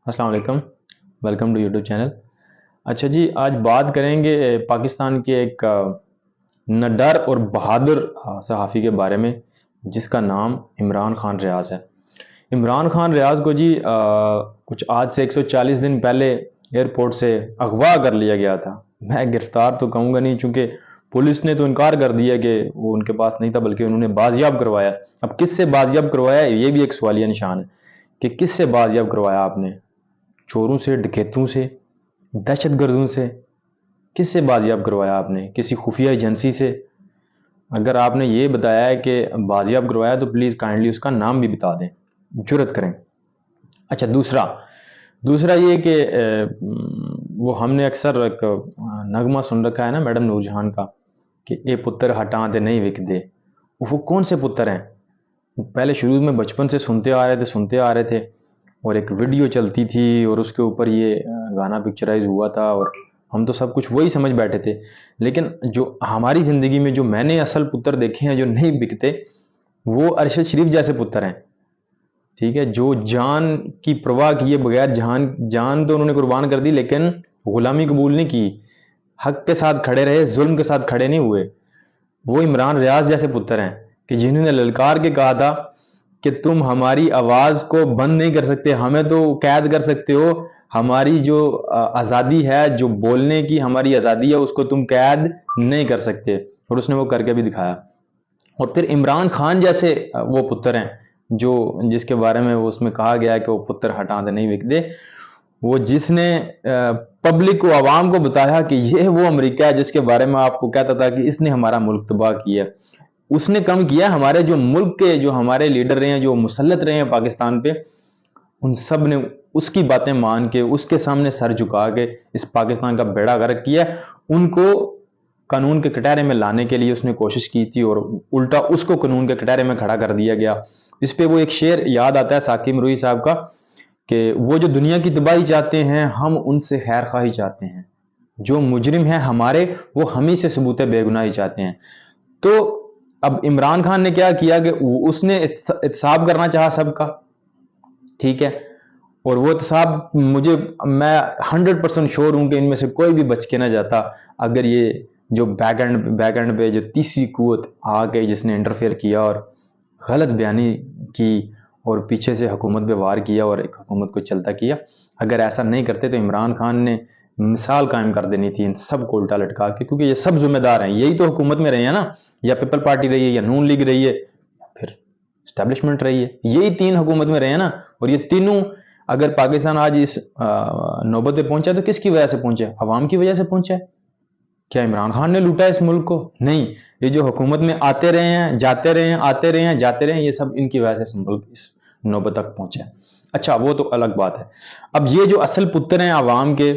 السلام علیکم، welcome to YouTube channel. اچھا جی، آج بات کریں گے پاکستان کے ایک نڈر اور بہادر صحافی کے بارے میں، جس کا نام عمران خان ریاض ہے۔ عمران خان ریاض کو جی کچھ آج سے 140 دن پہلے ایئرپورٹ سے اغوا کر لیا گیا تھا۔ میں گرفتار تو کہوں گا نہیں، چونکہ پولیس نے تو انکار کر دیا کہ وہ ان کے پاس نہیں تھا، بلکہ انہوں نے بازیاب کروایا۔ اب کس سے بازیاب کروایا، یہ بھی ایک سوالیہ نشان ہے کہ کس سے بازیاب کروایا آپ نے؟ چوروں سے، ڈکیتوں سے، دہشت گردوں سے؟ کس سے بازیاب کروایا آپ نے؟ کسی خفیہ ایجنسی سے؟ اگر آپ نے یہ بتایا ہے کہ بازیاب کروایا تو پلیز کائنڈلی اس کا نام بھی بتا دیں، جرت کریں۔ اچھا، دوسرا یہ کہ وہ ہم نے اکثر ایک نغمہ سن رکھا ہے نا میڈم نور جہان کا، کہ اے پتر ہٹاں تے نہیں وک دے۔ وہ کون سے پتر ہیں؟ پہلے شروع میں بچپن سے سنتے آ رہے تھے، اور ایک ویڈیو چلتی تھی اور اس کے اوپر یہ گانا پکچرائز ہوا تھا، اور ہم تو سب کچھ وہی سمجھ بیٹھے تھے۔ لیکن جو ہماری زندگی میں جو میں نے اصل پتر دیکھے ہیں جو نہیں بکتے، وہ ارشد شریف جیسے پتر ہیں، ٹھیک ہے، جو جان کی پرواہ کیے بغیر جان تو انہوں نے قربان کر دی، لیکن غلامی قبول نہیں کی، حق کے ساتھ کھڑے رہے، ظلم کے ساتھ کھڑے نہیں ہوئے۔ وہ عمران ریاض جیسے پتر ہیں کہ جنہوں نے للکار کے کہا تھا کہ تم ہماری آواز کو بند نہیں کر سکتے، ہمیں تو قید کر سکتے ہو، ہماری جو آزادی ہے، جو بولنے کی ہماری آزادی ہے، اس کو تم قید نہیں کر سکتے، اور اس نے وہ کر کے بھی دکھایا۔ اور پھر عمران خان جیسے وہ پتر ہیں جو جس کے بارے میں اس میں کہا گیا ہے کہ وہ پتر ہٹاں دے نہیں وک دے، وہ جس نے پبلک کو، عوام کو بتایا کہ یہ وہ امریکہ ہے جس کے بارے میں آپ کو کہتا تھا کہ اس نے ہمارا ملک تباہ کیا۔ اس نے کم کیا، ہمارے جو ملک کے جو ہمارے لیڈر رہے ہیں، جو مسلط رہے ہیں پاکستان پہ، ان سب نے اس کی باتیں مان کے، اس کے سامنے سر جھکا کے اس پاکستان کا بیڑا غرق کیا۔ ان کو قانون کے کٹہرے میں لانے کے لیے اس نے کوشش کی تھی، اور الٹا اس کو قانون کے کٹہرے میں کھڑا کر دیا گیا۔ اس پہ وہ ایک شعر یاد آتا ہے ثاقب مروئی صاحب کا، کہ وہ جو دنیا کی تباہی چاہتے ہیں، ہم ان سے خیر خواہی چاہتے ہیں، جو مجرم ہیں ہمارے، وہ ہم ہی سے ثبوت بے گناہی چاہتے ہیں۔ تو اب عمران خان نے کیا کیا کہ اس نے احتساب کرنا چاہا سب کا، ٹھیک ہے، اور وہ احتساب میں 100% شور ہوں کہ ان میں سے کوئی بھی بچ کے نہ جاتا، اگر یہ جو بیک اینڈ پہ جو تیسری قوت آ کے جس نے انٹرفیئر کیا اور غلط بیانی کی اور پیچھے سے حکومت پہ وار کیا اور ایک حکومت کو چلتا کیا، اگر ایسا نہیں کرتے تو عمران خان نے مثال قائم کر دینی تھی ان سب کو الٹا لٹکا کے، کیونکہ یہ سب ذمہ دار ہیں، یہی تو حکومت میں رہے ہیں نا، یا پیپل پارٹی رہی ہے، یا نون لیگ رہی ہے، یا پھر اسٹیبلشمنٹ رہی ہے، یہی تین حکومت میں رہے ہیں نا۔ اور یہ تینوں اگر پاکستان آج اس نوبت پہ پہنچا تو کس کی وجہ سے پہنچا؟ عوام کی وجہ سے پہنچا ہے۔ کیا عمران خان نے لوٹا اس ملک کو؟ نہیں، یہ جو حکومت میں آتے رہے ہیں، جاتے رہے ہیں، آتے رہے ہیں، جاتے رہے ہیں، یہ سب ان کی وجہ سے ملک اس نوبت تک پہنچا ہے۔ اچھا، وہ تو الگ بات ہے۔ اب یہ جو اصل پتر ہیں عوام کے،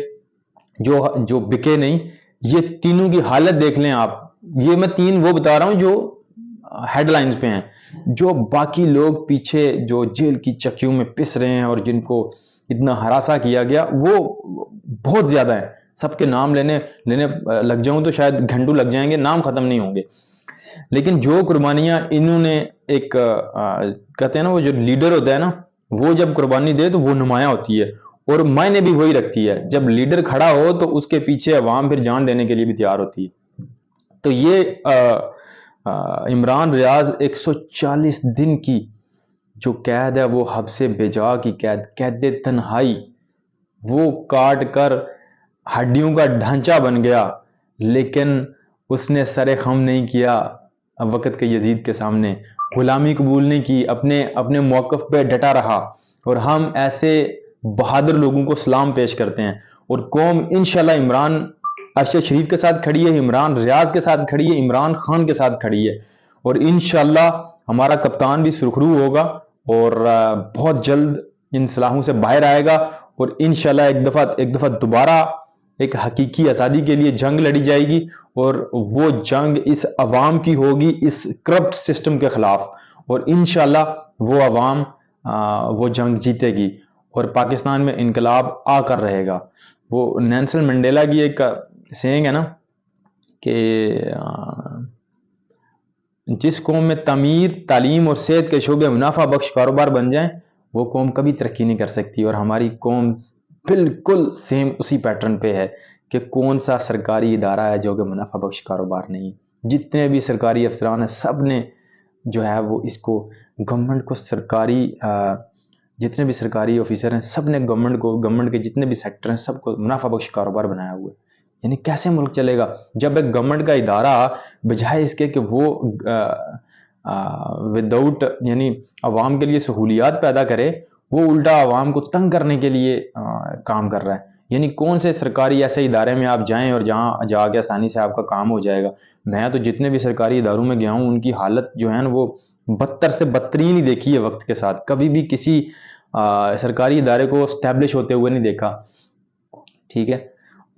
جو بکے نہیں، یہ تینوں کی حالت دیکھ لیں آپ۔ یہ میں تین وہ بتا رہا ہوں جو ہیڈ لائنز پہ ہیں، جو باقی لوگ پیچھے جو جیل کی چکیوں میں پس رہے ہیں اور جن کو اتنا ہراساں کیا گیا، وہ بہت زیادہ ہے۔ سب کے نام لینے لگ جاؤں تو شاید گھنٹوں لگ جائیں گے، نام ختم نہیں ہوں گے۔ لیکن جو قربانیاں انہوں نے ایک کہتے ہیں نا، وہ جو لیڈر ہوتا ہے نا، وہ جب قربانی دے تو وہ نمایاں ہوتی ہے، اور معنی بھی وہی رکھتی ہے۔ جب لیڈر کھڑا ہو تو اس کے پیچھے عوام پھر جان دینے کے لیے بھی تیار ہوتی ہے۔ تو یہ عمران ریاض 140 دن کی جو قید ہے، وہ حبس بجا کی قید تنہائی، وہ کاٹ کر ہڈیوں کا ڈھانچہ بن گیا، لیکن اس نے سر خم نہیں کیا وقت کے یزید کے سامنے، غلامی قبول نہیں کی، اپنے موقف پہ ڈٹا رہا۔ اور ہم ایسے بہادر لوگوں کو سلام پیش کرتے ہیں، اور قوم انشاءاللہ عمران ارشد شریف کے ساتھ کھڑی ہے، عمران ریاض کے ساتھ کھڑی ہے، عمران خان کے ساتھ کھڑی ہے، اور انشاءاللہ ہمارا کپتان بھی سرخرو ہوگا اور بہت جلد ان سلاحوں سے باہر آئے گا، اور انشاءاللہ ایک دفعہ دوبارہ ایک حقیقی آزادی کے لیے جنگ لڑی جائے گی، اور وہ جنگ اس عوام کی ہوگی، اس کرپٹ سسٹم کے خلاف، اور انشاءاللہ وہ عوام وہ جنگ جیتے گی، اور پاکستان میں انقلاب آ کر رہے گا۔ وہ نیلسن منڈیلا کی ایک سینگ ہے نا کہ جس قوم میں تعمیر، تعلیم اور صحت کے شعبے منافع بخش کاروبار بن جائیں، وہ قوم کبھی ترقی نہیں کر سکتی. اور ہماری قوم بالکل سیم اسی پیٹرن پہ ہے کہ کون سا سرکاری ادارہ ہے جو کہ منافع بخش کاروبار نہیں. جتنے بھی سرکاری افسران ہیں سب نے جو ہے وہ اس کو گورنمنٹ کو جتنے بھی سرکاری آفیسر ہیں سب نے گورنمنٹ کے جتنے بھی سیکٹر ہیں سب کو منافع بخش کاروبار بنایا ہوا ہے. یعنی کیسے ملک چلے گا جب ایک گورنمنٹ کا ادارہ بجائے اس کے کہ وہ وداؤٹ یعنی عوام کے لیے سہولیات پیدا کرے، وہ الٹا عوام کو تنگ کرنے کے لیے کام کر رہا ہے. یعنی کون سے سرکاری ایسے ادارے میں آپ جائیں اور جہاں جا کے آسانی سے آپ کا کام ہو جائے گا. میں تو جتنے بھی سرکاری اداروں میں گیا ہوں ان کی حالت جو ہے نا وہ بدتر سے بدترین ہی دیکھی ہے وقت کے ساتھ. کبھی بھی کسی سرکاری ادارے کو اسٹیبلش ہوتے ہوئے نہیں دیکھا. ٹھیک ہے.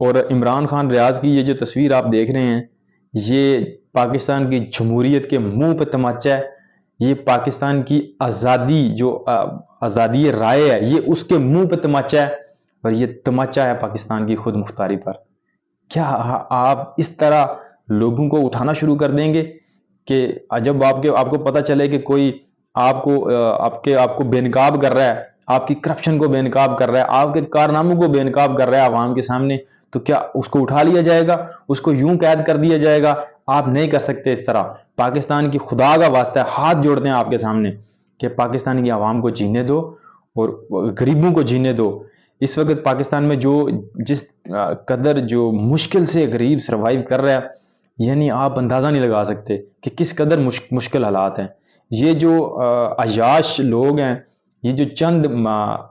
اور عمران خان ریاض کی یہ جو تصویر آپ دیکھ رہے ہیں یہ پاکستان کی جمہوریت کے منہ پہ تماچا ہے. یہ پاکستان کی آزادی جو آزادی رائے ہے یہ اس کے منہ پہ تماچا ہے، اور یہ تماچا ہے پاکستان کی خود مختاری پر. کیا آپ اس طرح لوگوں کو اٹھانا شروع کر دیں گے کہ جب آپ کو پتہ چلے کہ کوئی آپ کو بے نقاب کر رہا ہے، آپ کی کرپشن کو بے نقاب کر رہا ہے، آپ کے کارناموں کو بے نقاب کر رہا ہے عوام کے سامنے، تو کیا اس کو اٹھا لیا جائے گا، اس کو یوں قید کر دیا جائے گا؟ آپ نہیں کر سکتے اس طرح. پاکستان کی خدا کا واسطہ ہے، ہاتھ جوڑتے ہیں آپ کے سامنے کہ پاکستان کی عوام کو جینے دو اور غریبوں کو جینے دو. اس وقت پاکستان میں جس قدر جو مشکل سے غریب سروائیو کر رہا ہے، یعنی آپ اندازہ نہیں لگا سکتے کہ کس قدر مشکل حالات ہیں. یہ جو عیاش لوگ ہیں، یہ جو چند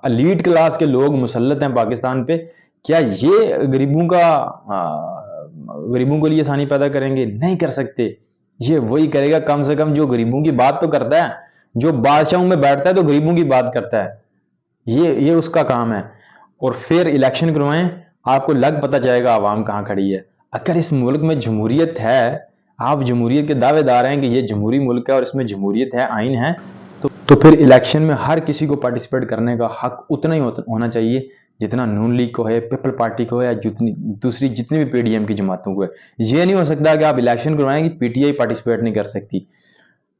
الیٹ کلاس کے لوگ مسلط ہیں پاکستان پہ، کیا یہ غریبوں کے لیے آسانی پیدا کریں گے؟ نہیں کر سکتے. یہ وہی کرے گا کم سے کم جو غریبوں کی بات تو کرتا ہے، جو بادشاہوں میں بیٹھتا ہے تو غریبوں کی بات کرتا ہے. یہ اس کا کام ہے. اور پھر الیکشن کروائیں، آپ کو پتہ جائے گا عوام کہاں کھڑی ہے. اگر اس ملک میں جمہوریت ہے، آپ جمہوریت کے دعوے دار ہیں کہ یہ جمہوری ملک ہے اور اس میں جمہوریت ہے، آئین ہے، تو پھر الیکشن میں ہر کسی کو پارٹیسپیٹ کرنے کا حق اتنا ہی ہونا چاہیے جتنا نون لیگ کو ہے، پیپل پارٹی کو ہے، یا دوسری جتنی بھی پی ڈی ایم کی جماعتوں کو ہے. یہ نہیں ہو سکتا کہ آپ الیکشن کروائیں کہ پی ٹی آئی پارٹیسپیٹ نہیں کر سکتی.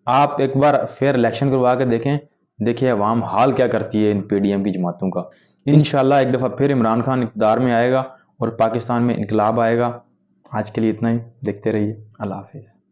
آپ ایک بار پھر الیکشن کروا کے دیکھیں عوام حال کیا کرتی ہے ان پی ڈی ایم کی جماعتوں کا. انشاءاللہ ایک دفعہ پھر عمران خان اقتدار میں آئے گا اور پاکستان میں انقلاب آئے گا. آج کے لیے اتنا ہی. دیکھتے رہیے. اللہ حافظ.